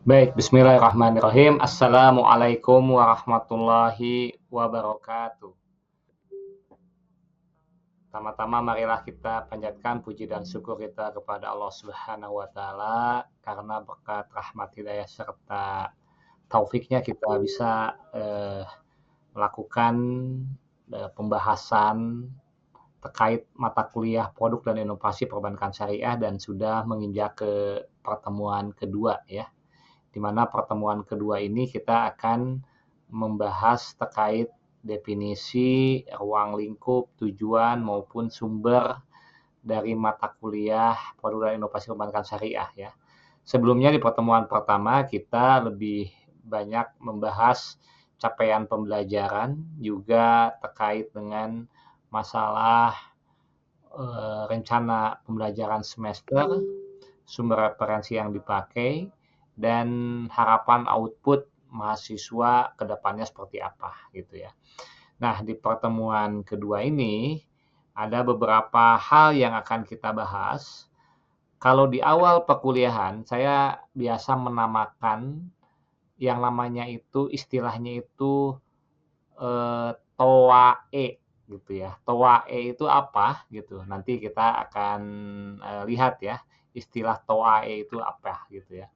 Baik, bismillahirrahmanirrahim. Assalamualaikum warahmatullahi wabarakatuh. Pertama-tama marilah kita panjatkan puji dan syukur kita kepada Allah Subhanahu wa taala karena berkat rahmat hidayah serta taufiknya kita bisa melakukan pembahasan terkait mata kuliah produk dan inovasi perbankan syariah dan sudah menginjak ke pertemuan kedua ya. Di mana pertemuan kedua ini kita akan membahas terkait definisi, ruang lingkup, tujuan maupun sumber dari mata kuliah produk dan inovasi perbankan syariah ya. Sebelumnya di pertemuan pertama kita lebih banyak membahas capaian pembelajaran juga terkait dengan masalah rencana pembelajaran semester, sumber referensi yang dipakai, dan harapan output mahasiswa ke depannya seperti apa gitu ya. Nah, di pertemuan kedua ini ada beberapa hal yang akan kita bahas. Kalau di awal perkuliahan, saya biasa menamakan yang namanya itu istilahnya itu TOA-E gitu ya. TOA-E itu apa gitu. Nanti kita akan lihat ya istilah TOA-E itu apa gitu ya.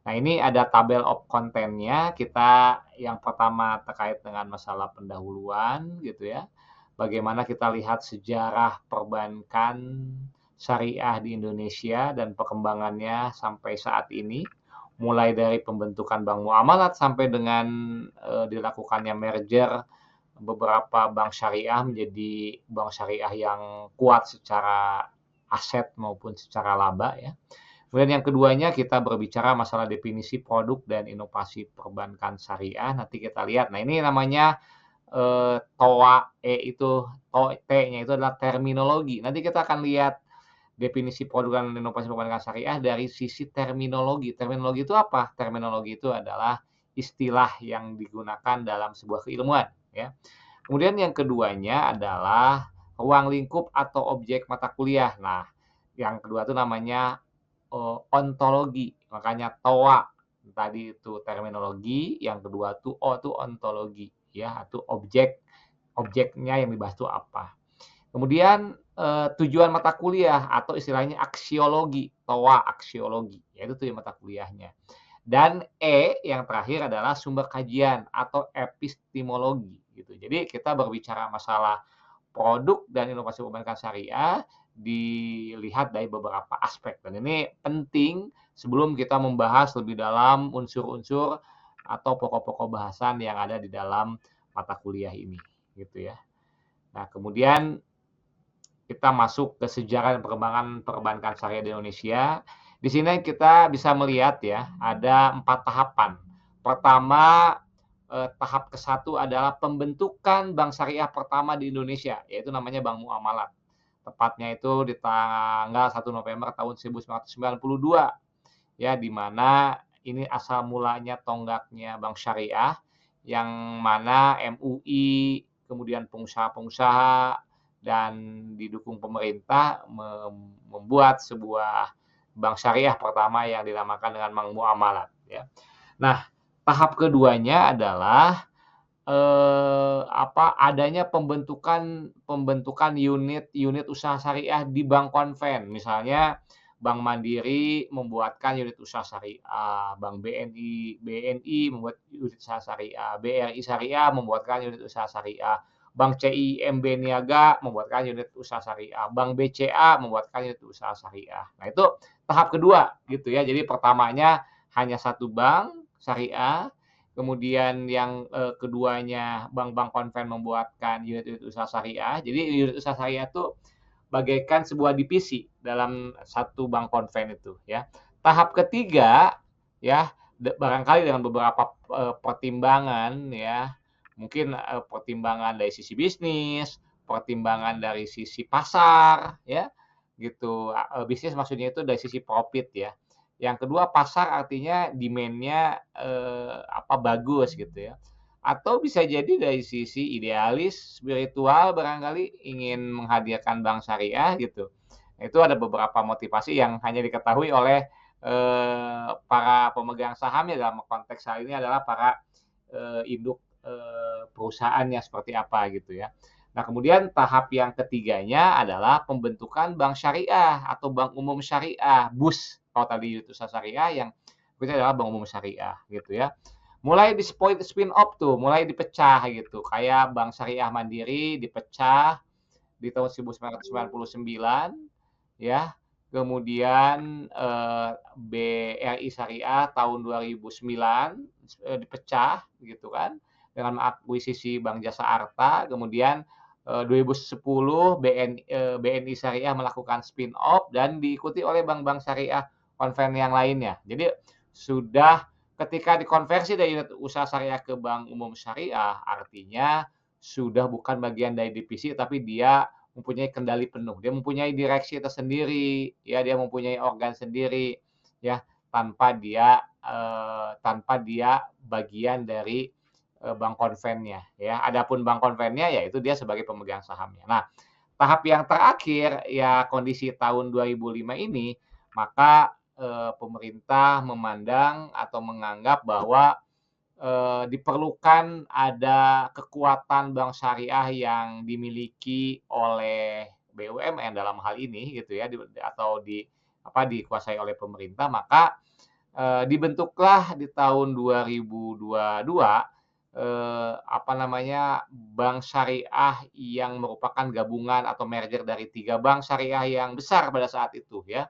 Nah, ini ada tabel of content-nya. Kita yang pertama terkait dengan masalah pendahuluan gitu ya. Bagaimana kita lihat sejarah perbankan syariah di Indonesia dan perkembangannya sampai saat ini. Mulai dari pembentukan bank muamalat sampai dengan dilakukannya merger beberapa bank syariah menjadi bank syariah yang kuat secara aset maupun secara laba ya. Kemudian yang keduanya kita berbicara masalah definisi produk dan inovasi perbankan syariah. Nanti kita lihat. Nah, ini namanya TOA-E itu, T-nya itu adalah terminologi. Nanti kita akan lihat definisi produk dan inovasi perbankan syariah dari sisi terminologi. Terminologi itu apa? Terminologi itu adalah istilah yang digunakan dalam sebuah keilmuan ya. Kemudian yang keduanya adalah ruang lingkup atau objek mata kuliah. Nah, yang kedua itu namanya ontologi. Makanya TOA tadi itu terminologi, yang kedua tuh O itu ontologi ya, itu objeknya yang dibahas itu apa. Kemudian tujuan mata kuliah atau istilahnya aksiologi, TOA aksiologi, yaitu tujuan mata kuliahnya. Dan E yang terakhir adalah sumber kajian atau epistemologi gitu. Jadi kita berbicara masalah produk dan inovasi perbankan syariah dilihat dari beberapa aspek dan ini penting sebelum kita membahas lebih dalam unsur-unsur atau pokok-pokok bahasan yang ada di dalam mata kuliah ini gitu ya. Nah, kemudian kita masuk ke sejarah dan perkembangan perbankan syariah di Indonesia. Di sini kita bisa melihat ya, ada 4 tahapan. Pertama, tahap ke-1 adalah pembentukan bank syariah pertama di Indonesia, yaitu namanya Bank Muamalat. Tepatnya itu di tanggal 1 November tahun 1992, ya, di mana ini asal mulanya tonggaknya bank syariah, yang mana MUI, kemudian pengusaha-pengusaha, dan didukung pemerintah membuat sebuah bank syariah pertama yang dinamakan dengan Bank Muamalat ya. Nah, tahap keduanya adalah adanya pembentukan unit usaha syariah di bank konven. Misalnya Bank Mandiri membuatkan unit usaha syariah, Bank BNI membuat unit usaha syariah, BRI Syariah membuatkan unit usaha syariah, Bank CIMB Niaga membuatkan unit usaha syariah, Bank BCA membuatkan unit usaha syariah. Nah, itu tahap kedua gitu ya. Jadi pertamanya hanya satu bank syariah, kemudian yang keduanya bank-bank konven membuatkan unit-unit usaha syariah. Jadi unit usaha syariah itu bagaikan sebuah divisi dalam satu bank konven itu ya. Tahap ketiga ya barangkali dengan beberapa pertimbangan ya, mungkin pertimbangan dari sisi bisnis, pertimbangan dari sisi pasar ya, gitu. Bisnis maksudnya itu dari sisi profit ya. Yang kedua pasar artinya demand-nya bagus gitu ya. Atau bisa jadi dari sisi idealis, spiritual barangkali ingin menghadirkan bank syariah gitu. Itu ada beberapa motivasi yang hanya diketahui oleh para pemegang sahamnya dalam konteks hal ini adalah para induk perusahaannya seperti apa gitu ya. Nah, kemudian tahap yang ketiganya adalah pembentukan bank syariah atau bank umum syariah, BUS. Kalau tadi itu syariah, yang berikutnya adalah bank umum syariah gitu ya. Mulai di spin off tuh, mulai dipecah gitu. Kayak Bank Syariah Mandiri dipecah di tahun 1999 ya. Kemudian BRI Syariah tahun 2009 dipecah gitu kan dengan akuisisi Bank Jasa Arta. Kemudian 2010 BNI Syariah melakukan spin off dan diikuti oleh bank-bank syariah konven yang lainnya. Jadi sudah ketika dikonversi dari unit usaha syariah ke bank umum syariah, artinya sudah bukan bagian dari divisi tapi dia mempunyai kendali penuh. Dia mempunyai direksi tersendiri, ya, dia mempunyai organ sendiri, ya, tanpa dia bagian dari bank konvennya, ya. Adapun bank konvennya, yaitu dia sebagai pemegang sahamnya. Nah, tahap yang terakhir, ya kondisi tahun 2005 ini, maka pemerintah memandang atau menganggap bahwa diperlukan ada kekuatan bank syariah yang dimiliki oleh BUMN dalam hal ini gitu ya, atau dikuasai oleh pemerintah. Maka dibentuklah di tahun 2022 bank syariah yang merupakan gabungan atau merger dari 3 bank syariah yang besar pada saat itu ya,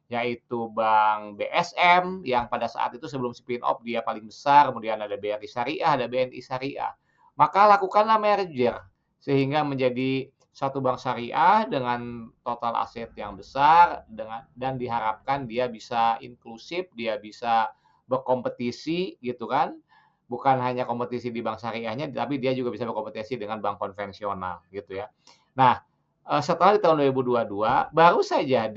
yaitu Bank BSM yang pada saat itu sebelum spin off dia paling besar, kemudian ada BRI Syariah, ada BNI Syariah. Maka lakukanlah merger sehingga menjadi satu bank syariah dengan total aset yang besar dan diharapkan dia bisa inklusif, dia bisa berkompetisi gitu kan. Bukan hanya kompetisi di bank syariahnya, tapi dia juga bisa berkompetisi dengan bank konvensional gitu ya. Nah, setelah di tahun 2022 baru saja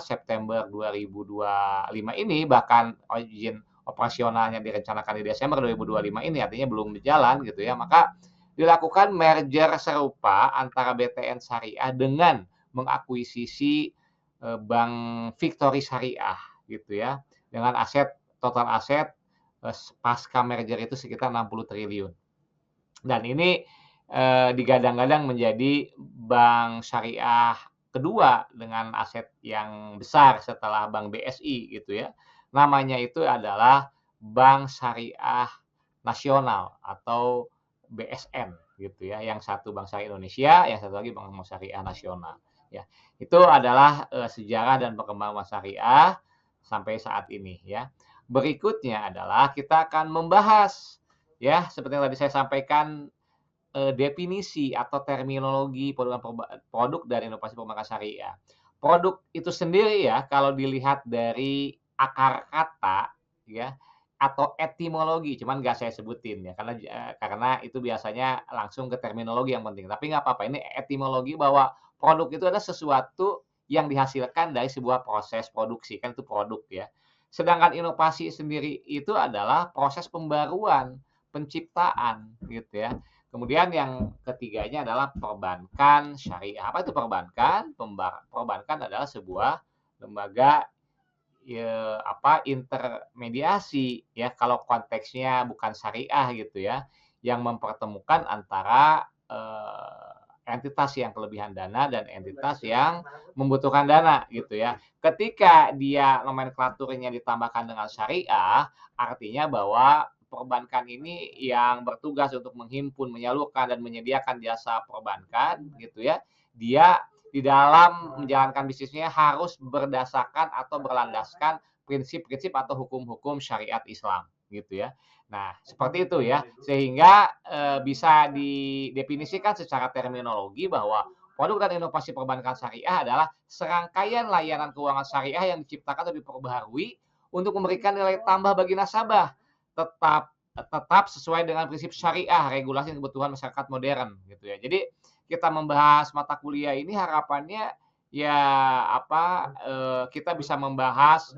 September 2025 ini, bahkan izin operasionalnya direncanakan di Desember 2025 ini, artinya belum berjalan gitu ya, maka dilakukan merger serupa antara BTN Syariah dengan mengakuisisi Bank Victory Syariah gitu ya, dengan total aset pasca merger itu sekitar 60 triliun. Dan ini digadang-gadang menjadi bank syariah kedua dengan aset yang besar setelah Bank BSI gitu ya. Namanya itu adalah Bank Syariah Nasional atau BSN gitu ya. Yang satu Bank Syariah Indonesia, yang satu lagi Bank Syariah Nasional. Ya, itu adalah sejarah dan perkembangan bank syariah sampai saat ini ya. Berikutnya adalah kita akan membahas ya, seperti yang tadi saya sampaikan, definisi atau terminologi produk dari inovasi perbankan syariah. Produk itu sendiri ya, kalau dilihat dari akar kata ya, atau etimologi, cuman nggak saya sebutin ya, karena itu biasanya langsung ke terminologi yang penting. Tapi nggak apa-apa, ini etimologi bahwa produk itu adalah sesuatu yang dihasilkan dari sebuah proses produksi, kan itu produk ya. Sedangkan inovasi sendiri itu adalah proses pembaruan, penciptaan gitu ya. Kemudian yang ketiganya adalah perbankan syariah. Apa itu perbankan? Perbankan adalah sebuah lembaga intermediasi ya, kalau konteksnya bukan syariah gitu ya, yang mempertemukan antara entitas yang kelebihan dana dan entitas yang membutuhkan dana gitu ya. Ketika dia nomenklaturnya ditambahkan dengan syariah, artinya bahwa perbankan ini yang bertugas untuk menghimpun, menyalurkan dan menyediakan jasa perbankan gitu ya. Dia di dalam menjalankan bisnisnya harus berdasarkan atau berlandaskan prinsip-prinsip atau hukum-hukum syariat Islam gitu ya. Nah, seperti itu ya. Sehingga bisa didefinisikan secara terminologi bahwa produk dan inovasi perbankan syariah adalah serangkaian layanan keuangan syariah yang diciptakan atau diperbaharui untuk memberikan nilai tambah bagi nasabah, tetap sesuai dengan prinsip syariah, regulasi dan kebutuhan masyarakat modern gitu ya. Jadi kita membahas mata kuliah ini harapannya ya kita bisa membahas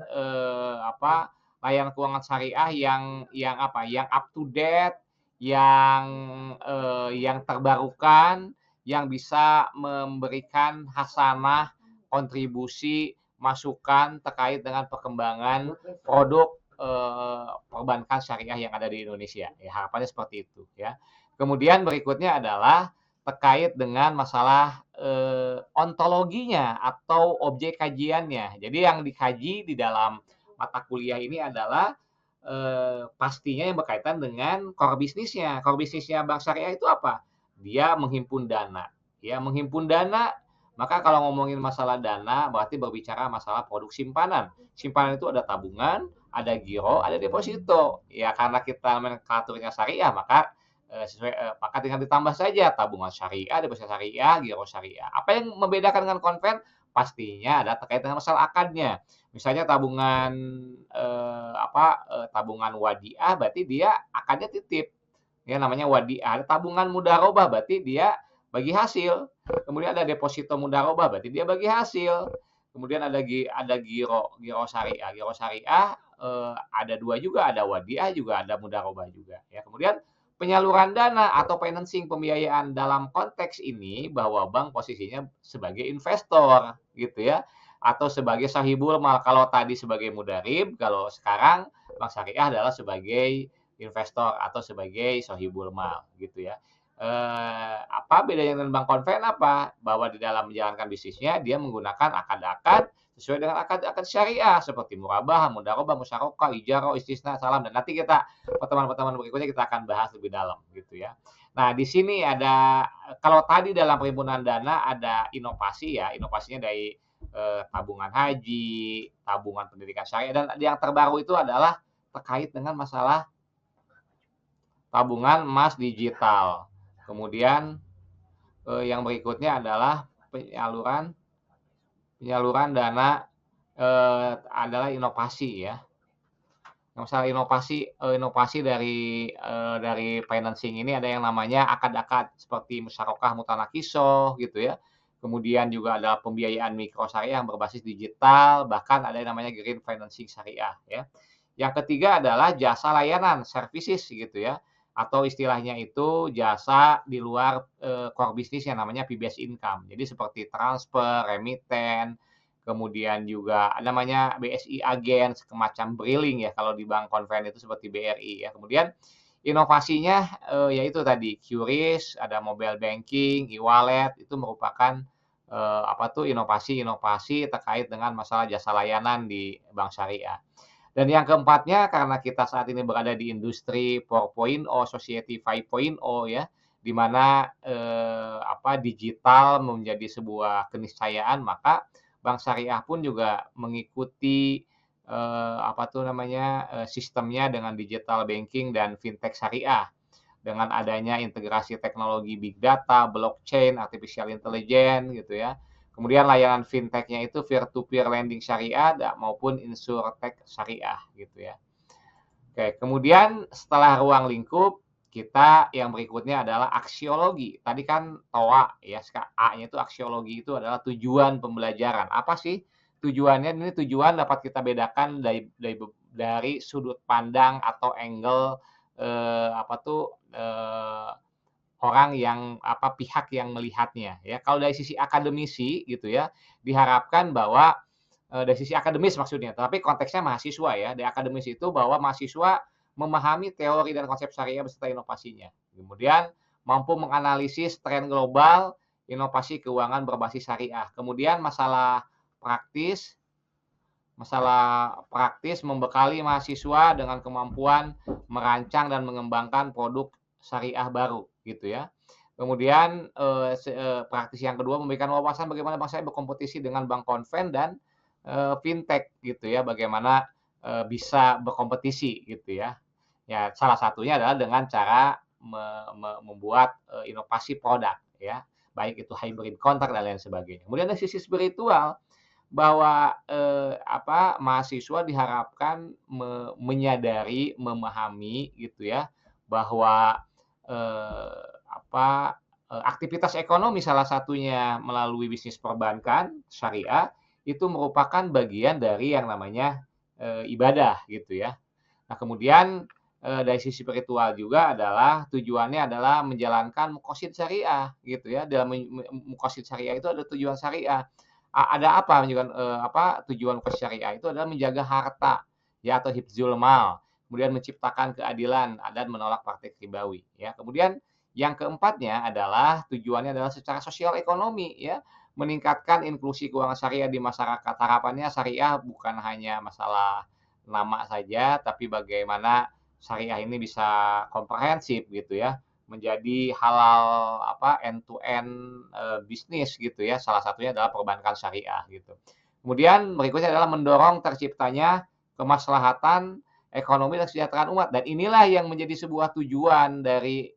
layanan keuangan syariah yang up to date, yang terbarukan, yang bisa memberikan hasanah kontribusi masukan terkait dengan perkembangan produk perbankan syariah yang ada di Indonesia. Ya, harapannya seperti itu ya. Kemudian berikutnya adalah terkait dengan masalah ontologinya atau objek kajiannya. Jadi yang dikaji di dalam mata kuliah ini adalah pastinya yang berkaitan dengan core bisnisnya. Core bisnisnya bank syariah itu apa? Dia menghimpun dana. Ya, menghimpun dana, maka kalau ngomongin masalah dana berarti berbicara masalah produk simpanan. Simpanan itu ada tabungan, ada giro, ada deposito. Ya, karena kita nomenklaturnya syariah, maka maka tinggal ditambah saja tabungan syariah, deposito syariah, giro syariah. Apa yang membedakan dengan konven? Pastinya ada terkait dengan masalah akadnya. Misalnya tabungan tabungan wadiah berarti dia akadnya titip. Ya namanya wadiah. Ada tabungan mudharabah berarti dia bagi hasil. Kemudian ada deposito mudharabah berarti dia bagi hasil. Kemudian ada giro syariah. Giro syariah ada dua juga, ada wadiah juga, ada mudharabah juga. Ya, kemudian penyaluran dana atau financing pembiayaan dalam konteks ini bahwa bank posisinya sebagai investor gitu ya atau sebagai sahibul mal. Kalau tadi sebagai mudarib, kalau sekarang bank syariah adalah sebagai investor atau sebagai sahibul mal gitu ya. Apa bedanya dengan bank konven apa? Bahwa di dalam menjalankan bisnisnya dia menggunakan akad-akad sesuai dengan akad-akad syariah seperti murabah, mudharabah, musyarakah, ijarah, istisna, salam dan nanti kita pertemuan-pertemuan berikutnya kita akan bahas lebih dalam gitu ya. Nah, di sini ada kalau tadi dalam perhimpunan dana ada inovasi ya, inovasinya dari tabungan haji, tabungan pendidikan syariah dan yang terbaru itu adalah terkait dengan masalah tabungan emas digital. Kemudian yang berikutnya adalah penyaluran dana adalah inovasi ya. Masalah inovasi dari financing ini ada yang namanya akad-akad seperti musyarakah mutanakisoh gitu ya. Kemudian juga ada pembiayaan mikro syariah yang berbasis digital, bahkan ada yang namanya green financing syariah ya. Yang ketiga adalah jasa layanan, services gitu ya. Atau istilahnya itu jasa di luar core bisnis yang namanya PBS income. Jadi seperti transfer, remiten, kemudian juga namanya BSI agen, semacam Briling ya kalau di bank konven itu seperti BRI ya. Kemudian inovasinya yaitu tadi QRIS, ada mobile banking, e-wallet itu merupakan inovasi-inovasi terkait dengan masalah jasa layanan di bank syariah. Dan yang keempatnya karena kita saat ini berada di industri 4.0, society 5.0 ya, di mana digital menjadi sebuah keniscayaan, maka bank syariah pun juga mengikuti sistemnya dengan digital banking dan fintech syariah. Dengan adanya integrasi teknologi big data, blockchain, artificial intelligence gitu ya. Kemudian layanan fintech-nya itu peer-to-peer lending syariah maupun insurtech syariah gitu ya. Oke, kemudian setelah ruang lingkup, kita yang berikutnya adalah aksiologi. Tadi kan TOA ya, A-nya itu aksiologi itu adalah tujuan pembelajaran. Apa sih tujuannya? Ini tujuan dapat kita bedakan dari sudut pandang atau angle orang yang pihak yang melihatnya ya. Kalau dari sisi akademisi gitu ya, diharapkan bahwa dari sisi akademis maksudnya, tapi konteksnya mahasiswa ya. Di akademis itu bahwa mahasiswa memahami teori dan konsep syariah beserta inovasinya. Kemudian mampu menganalisis tren global, inovasi keuangan berbasis syariah. Kemudian masalah praktis membekali mahasiswa dengan kemampuan merancang dan mengembangkan produk syariah baru gitu ya. Kemudian praktis yang kedua memberikan wawasan bagaimana bank syariah berkompetisi dengan bank konven dan fintech gitu ya, bagaimana bisa berkompetisi gitu ya. Ya salah satunya adalah dengan cara membuat inovasi produk ya, baik itu hybrid kontrak dan lain sebagainya. Kemudian dari sisi spiritual bahwa mahasiswa diharapkan menyadari, memahami gitu ya, bahwa aktivitas ekonomi salah satunya melalui bisnis perbankan syariah itu merupakan bagian dari yang namanya ibadah gitu ya. Nah, kemudian dari sisi spiritual juga adalah tujuannya adalah menjalankan muqasid syariah gitu ya. Dalam muqasid syariah itu ada tujuan syariah. ada apa menunjukkan tujuan syariah itu adalah menjaga harta ya atau hifzul mal, kemudian menciptakan keadilan dan menolak praktik ribawi ya. Kemudian yang keempatnya adalah tujuannya adalah secara sosial ekonomi ya, meningkatkan inklusi keuangan syariah di masyarakat. Harapannya syariah bukan hanya masalah nama saja, tapi bagaimana syariah ini bisa komprehensif gitu ya, menjadi halal end to end bisnis gitu ya. Salah satunya adalah perbankan syariah gitu. Kemudian berikutnya adalah mendorong terciptanya kemaslahatan ekonomi dan kesejahteraan umat dan inilah yang menjadi sebuah tujuan dari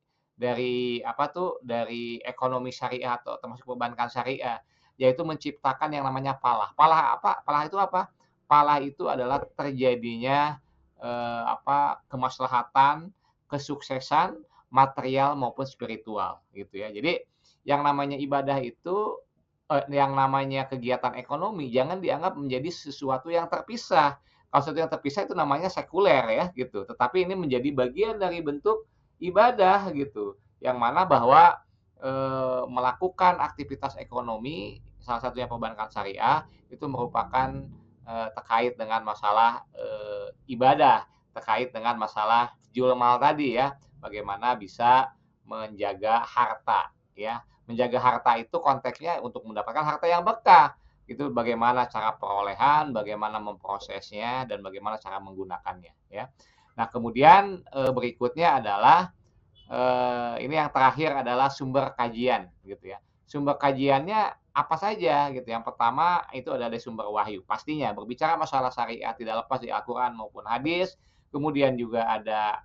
ekonomi syariah atau termasuk perbankan syariah yaitu menciptakan yang namanya palah. Palah apa? Palah itu apa? Palah itu adalah terjadinya kemaslahatan, kesuksesan material maupun spiritual gitu ya. Jadi yang namanya ibadah itu yang namanya kegiatan ekonomi jangan dianggap menjadi sesuatu yang terpisah. Kalau sesuatu yang terpisah itu namanya sekuler ya gitu. Tetapi ini menjadi bagian dari bentuk ibadah gitu. Yang mana bahwa melakukan aktivitas ekonomi salah satunya perbankan syariah itu merupakan terkait dengan masalah ibadah, terkait dengan masalah julmal tadi ya, bagaimana bisa menjaga harta ya. Menjaga harta itu konteksnya untuk mendapatkan harta yang berkah. Itu bagaimana cara perolehan, bagaimana memprosesnya dan bagaimana cara menggunakannya ya. Nah, kemudian berikutnya adalah ini yang terakhir adalah sumber kajian gitu ya. Sumber kajiannya apa saja gitu. Yang pertama itu adalah dari sumber wahyu. Pastinya berbicara masalah syariat tidak lepas dari Al-Qur'an maupun hadis. Kemudian juga ada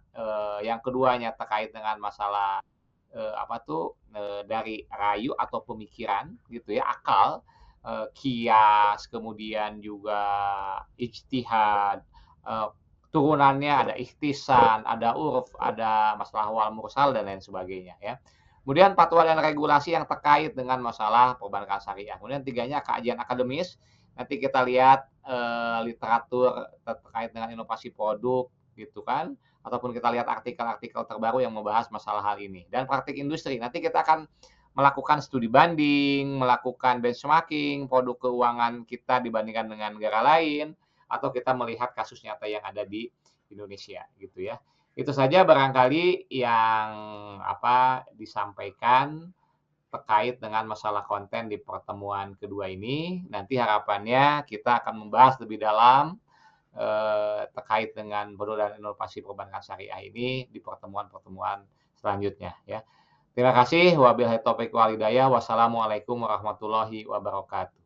yang keduanya terkait dengan masalah dari rayu atau pemikiran gitu ya, akal, kias, kemudian juga ijtihad, turunannya ada ikhtisan, ada urf, ada masalah wal mursal dan lain sebagainya ya. Kemudian fatwa dan regulasi yang terkait dengan masalah perbankan syariah. Kemudian tiganya kajian akademis. Nanti kita lihat literatur terkait dengan inovasi produk gitu kan, ataupun kita lihat artikel-artikel terbaru yang membahas masalah hal ini. Dan praktik industri. Nanti kita akan melakukan studi banding, melakukan benchmarking produk keuangan kita dibandingkan dengan negara lain, atau kita melihat kasus nyata yang ada di Indonesia gitu ya. Itu saja barangkali yang disampaikan terkait dengan masalah konten di pertemuan kedua ini. Nanti harapannya kita akan membahas lebih dalam terkait dengan produk dan inovasi perbankan syariah ini di pertemuan-pertemuan selanjutnya ya. Terima kasih. Wabillahi taufiq wal hidayah. Wassalamualaikum warahmatullahi wabarakatuh.